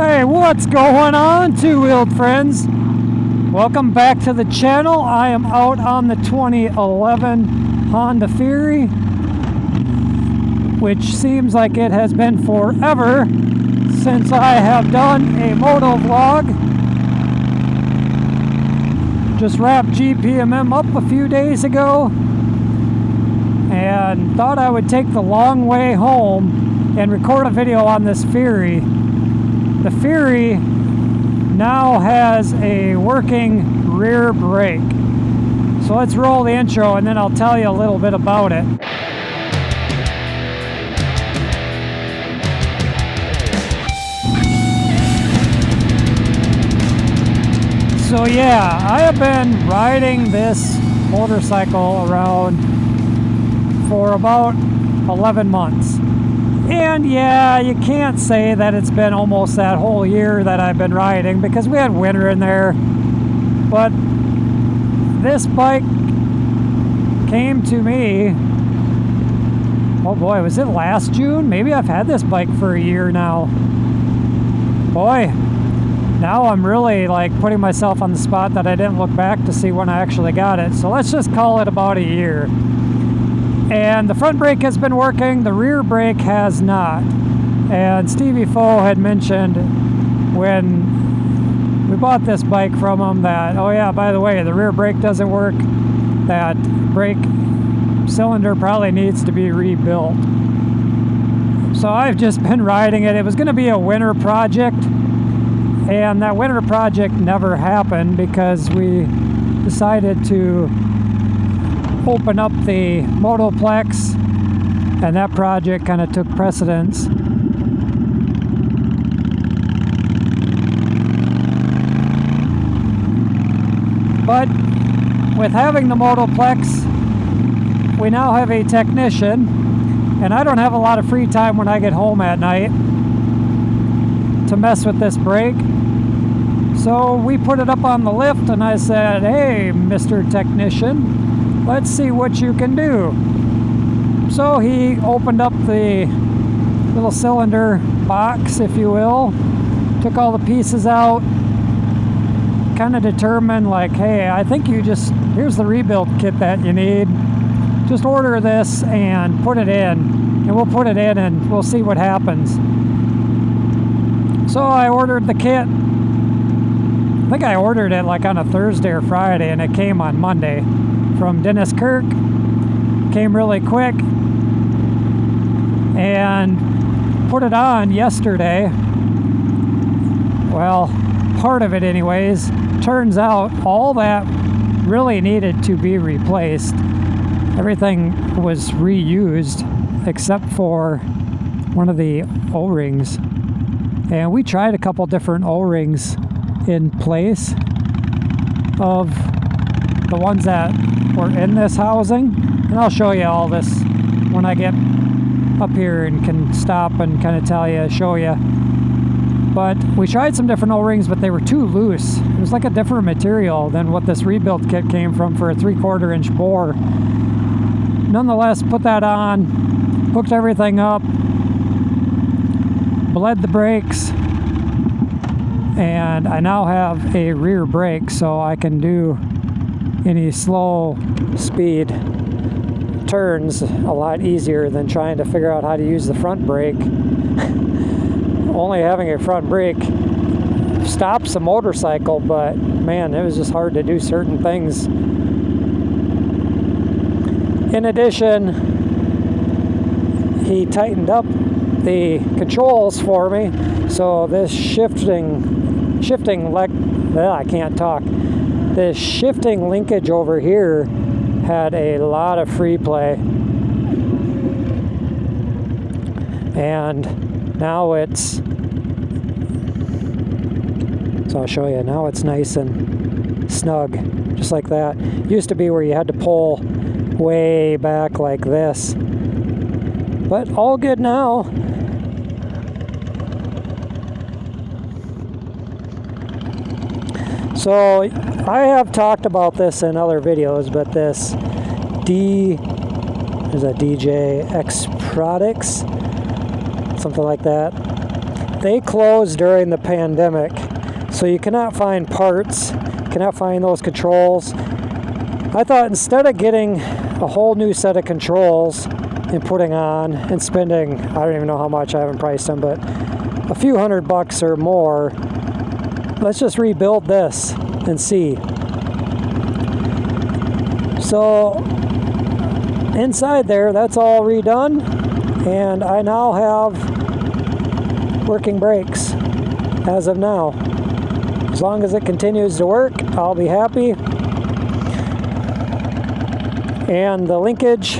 Hey, what's going on, two-wheeled friends? Welcome back to the channel. I am out on the 2011 Honda Fury, which seems like it has been forever since I have done a moto vlog. Just wrapped GPMM up a few days ago and thought I would take the long way home and record a video on this Fury. The Fury now has a working rear brake. So let's roll the intro and then I'll tell you a little bit about it. So yeah, I have been riding this motorcycle around for about 11 months. And yeah, you can't say that it's been almost that whole year that I've been riding because we had winter in there. But this bike came to me, oh boy, was it last June? Maybe I've had this bike for a year now. Boy, now I'm really like putting myself on the spot that I didn't look back to see when I actually got it. So let's just call it about a year. And the front brake has been working, the rear brake has not. And Stevie Foe had mentioned when we bought this bike from him that, oh yeah, by the way, the rear brake doesn't work. That brake cylinder probably needs to be rebuilt. So I've just been riding it. It was going to be a winter project. And that winter project never happened because we decided to open up the Moto Plex, and that project kind of took precedence. But with having the Moto Plex, we now have a technician, and I don't have a lot of free time when I get home at night to mess with this brake. So we put it up on the lift and I said, hey, Mr. Technician, let's see what you can do. So he opened up the little cylinder box, if you will, took all the pieces out, kind of determined like, hey, I think you just, here's the rebuild kit that you need. Just order this and put it in, and we'll put it in and we'll see what happens. So I ordered the kit. I think I ordered it like on a Thursday or Friday, and it came on Monday from Dennis Kirk. Came really quick and put it on yesterday. Well, part of it anyways. Turns out all that really needed to be replaced. Everything was reused except for one of the O-rings. And we tried a couple different O-rings in place of the ones that were in this housing, and I'll show you all this when I get up here and can stop and kind of tell you, show you. But we tried some different O-rings, but they were too loose. It was like a different material than what this rebuild kit came from for a 3/4 inch bore. Nonetheless, put that on, hooked everything up, bled the brakes, and I now have a rear brake, so I can do any slow speed turns a lot easier than trying to figure out how to use the front brake. Only having a front brake stops the motorcycle, but man, it was just hard to do certain things. In addition, he tightened up the controls for me, so this This shifting linkage over here had a lot of free play, and now it's, so I'll show you, now it's nice and snug, just like that. Used to be where you had to pull way back like this, but all good now. So I have talked about this in other videos, but this is a DJ X Products, something like that. they closed during the pandemic, so you cannot find parts, cannot find those controls. I thought instead of getting a whole new set of controls and putting on and spending, I don't even know how much, I haven't priced them, but a few $100 or more, let's just rebuild this and see. So inside there, that's all redone, and I now have working brakes as of now. As long as it continues to work, I'll be happy. And the linkage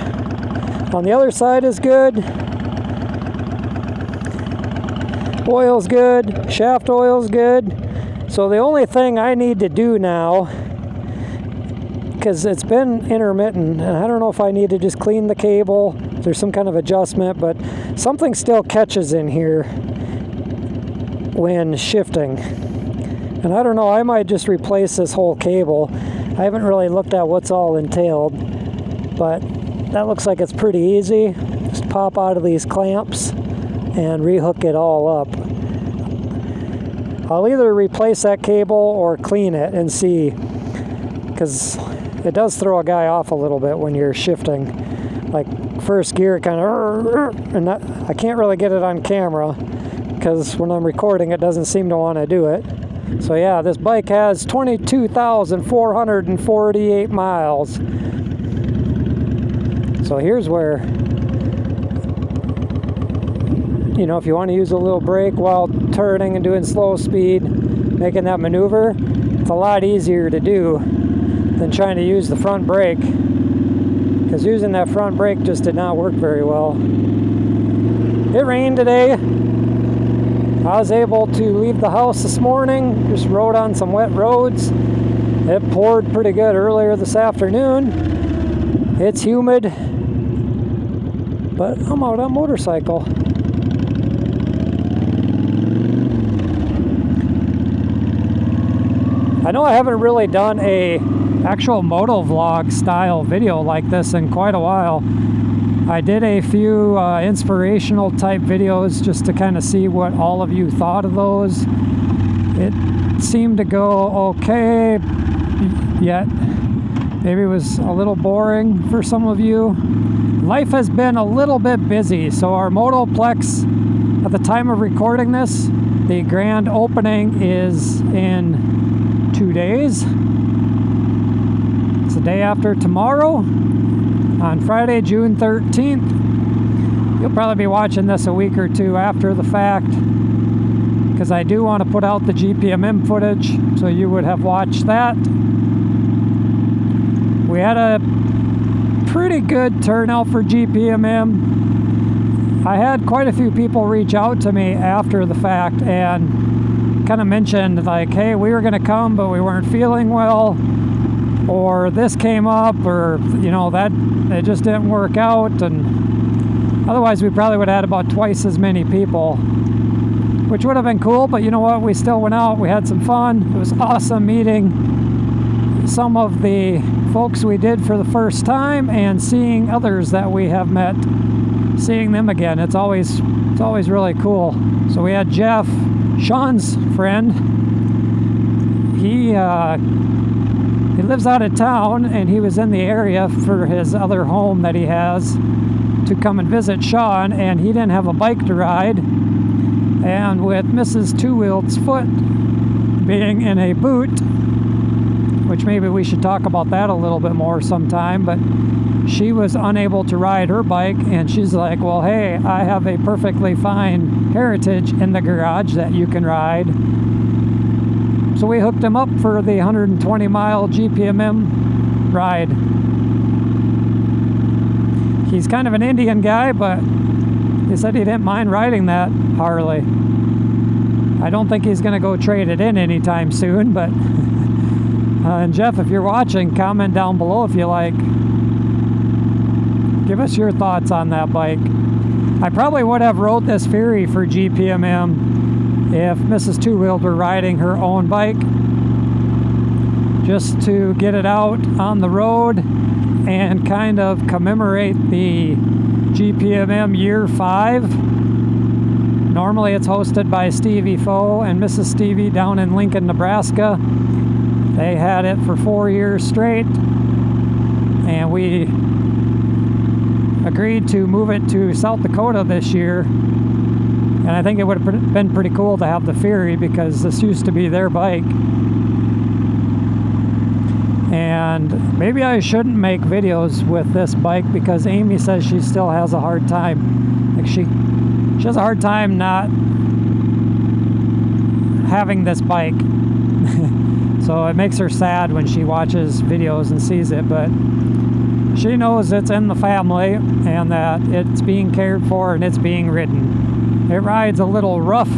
on the other side is good. Oil's good, shaft oil's good. So the only thing I need to do now, because it's been intermittent, and I don't know if I need to just clean the cable, if there's some kind of adjustment, but something still catches in here when shifting. And I don't know, I might just replace this whole cable. I haven't really looked at what's all entailed, but that looks like it's pretty easy. Just pop out of these clamps and rehook it all up. I'll either replace that cable or clean it and see, because it does throw a guy off a little bit when you're shifting. Like first gear kind of, and I can't really get it on camera because when I'm recording it doesn't seem to want to do it. So yeah, this bike has 22,448 miles. So here's where, you know, if you want to use a little brake while turning and doing slow speed, making that maneuver, it's a lot easier to do than trying to use the front brake, because using that front brake just did not work very well. It rained today. I was able to leave the house this morning, just rode on some wet roads. It poured pretty good earlier this afternoon. It's humid, but I'm out on motorcycle. I know I haven't really done a actual motovlog style video like this in quite a while. I did a few inspirational type videos just to kind of see what all of you thought of those. It seemed to go okay, yet maybe it was a little boring for some of you. Life has been a little bit busy, so our Moto Plex, at the time of recording this, the grand opening is in 2 days. It's the day after tomorrow. On Friday, June 13th. You'll probably be watching this a week or two after the fact, because I do want to put out the GPMM footage, so you would have watched that. We had a pretty good turnout for GPMM. I had quite a few people reach out to me after the fact and kind of mentioned like, hey, we were going to come, but we weren't feeling well, or this came up, or you know, that it just didn't work out, and otherwise we probably would have had about twice as many people, which would have been cool. But you know what, we still went out, we had some fun. It was awesome meeting some of the folks we did for the first time and seeing others that we have met, seeing them again. It's always really cool. So we had Jeff, Sean's friend. He lives out of town, and he was in the area for his other home that he has to come and visit Sean, and he didn't have a bike to ride. And with Mrs.TWOWHEELD's foot being in a boot, which maybe we should talk about that a little bit more sometime, but she was unable to ride her bike, and she's like, well, hey, I have a perfectly fine Heritage in the garage that you can ride. So we hooked him up for the 120-mile GPMM ride. He's kind of an Indian guy, but he said he didn't mind riding that Harley. I don't think he's going to go trade it in anytime soon, but and Jeff, if you're watching, comment down below if you like. Give us your thoughts on that bike. I probably would have rode this Fury for GPMM if Mrs.TWOWHEELD were riding her own bike, just to get it out on the road and kind of commemorate the GPMM year 5 Normally it's hosted by Stevie Foe and Mrs. Stevie down in Lincoln, Nebraska. They had it for 4 years straight, and we agreed to move it to South Dakota this year. And I think it would have been pretty cool to have the Fury, because this used to be their bike. And maybe I shouldn't make videos with this bike, because Amy says she still has a hard time. Like she has a hard time not having this bike. So it makes her sad when she watches videos and sees it, but she knows it's in the family and that it's being cared for and it's being ridden. It rides a little rough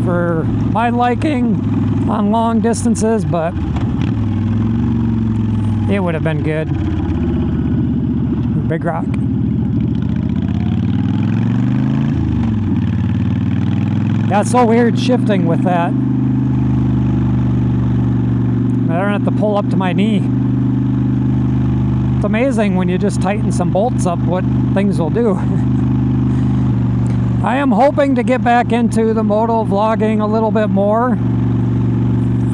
for my liking on long distances, but it would have been good. Big rock. Yeah, it's so weird shifting with that. I don't have to pull up to my knee. It's amazing when you just tighten some bolts up what things will do. I am hoping to get back into the moto vlogging a little bit more.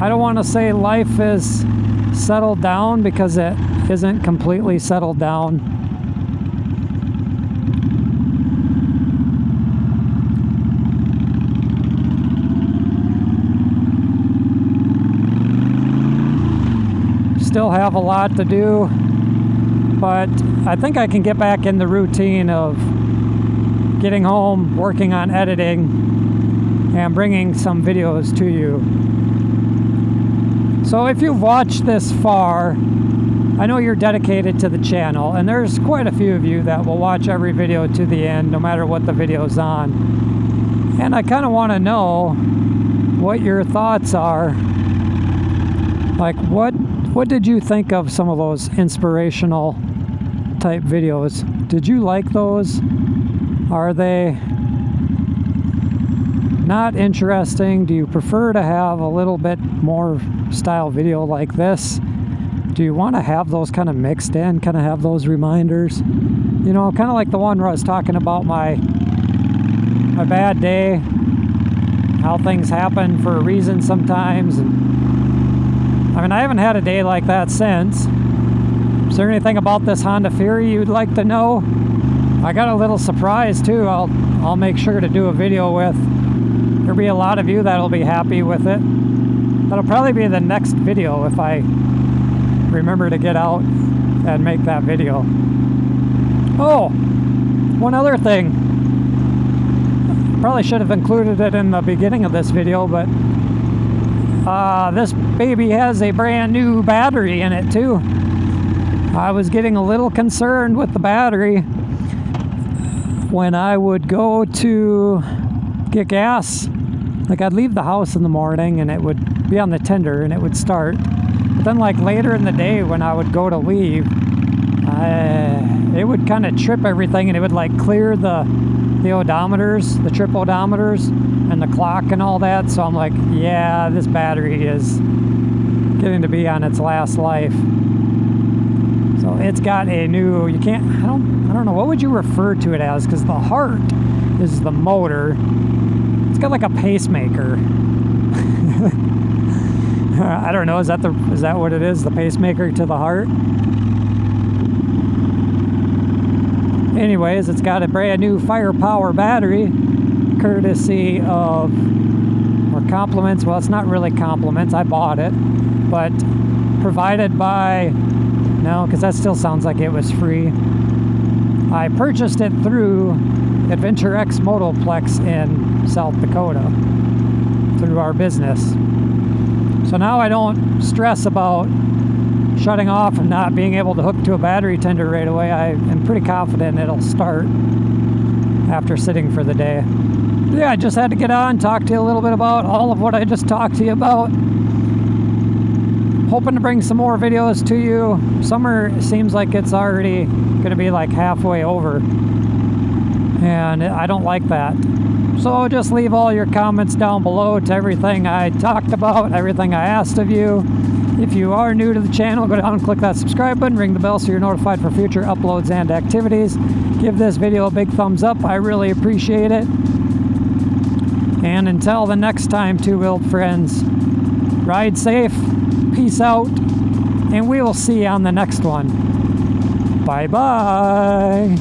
I don't want to say life is settled down, because it isn't completely settled down. Still have a lot to do, but I think I can get back in the routine of getting home, working on editing, and bringing some videos to you. So if you've watched this far, I know you're dedicated to the channel, and there's quite a few of you that will watch every video to the end, no matter what the video's on. And I kind of want to know what your thoughts are. Like, what did you think of some of those inspirational type videos? Did you like those? Are they not interesting? Do you prefer to have a little bit more style video like this? Do you want to have those kind of mixed in, kind of have those reminders? You know, kind of like the one where I was talking about my bad day, how things happen for a reason sometimes. And I mean, I haven't had a day like that since. Is there anything about this Honda Fury you'd like to know? I got a little surprise too. I'll make sure to do a video with. There'll be a lot of you that'll be happy with it. That'll probably be the next video if I remember to get out and make that video. Oh, one other thing. Probably should have included it in the beginning of this video, but this baby has a brand new battery in it too. I was getting a little concerned with the battery when I would go to get gas. Like, I'd leave the house in the morning and it would be on the tender and it would start. But then like later in the day when I would go to leave, it would kind of trip everything, and it would like clear the odometers, the trip odometers and the clock and all that. So I'm like, yeah, this battery is getting to be on its last life. So it's got a new, I don't know, what would you refer to it as? Because the heart is the motor. It's got like a pacemaker. I don't know, is that what it is? The pacemaker to the heart? Anyways, it's got a brand new firepower battery, courtesy of, or compliments, well, it's not really compliments, I bought it, but provided by, no, because that still sounds like it was free. I purchased it through Adventure X Moto Plex in South Dakota, through our business. So now I don't stress about shutting off and not being able to hook to a battery tender right away. I am pretty confident it'll start after sitting for the day. Yeah, I just had to get on, talk to you a little bit about all of what I just talked to you about. Hoping to bring some more videos to you. Summer seems like it's already going to be like halfway over, and I don't like that. So just leave all your comments down below to everything I talked about, everything I asked of you. If you are new to the channel, go down and click that subscribe button, ring the bell so you're notified for future uploads and activities. Give this video a big thumbs up. I really appreciate it. And until the next time, two-wheeled friends, ride safe, peace out, and we will see you on the next one. Bye-bye.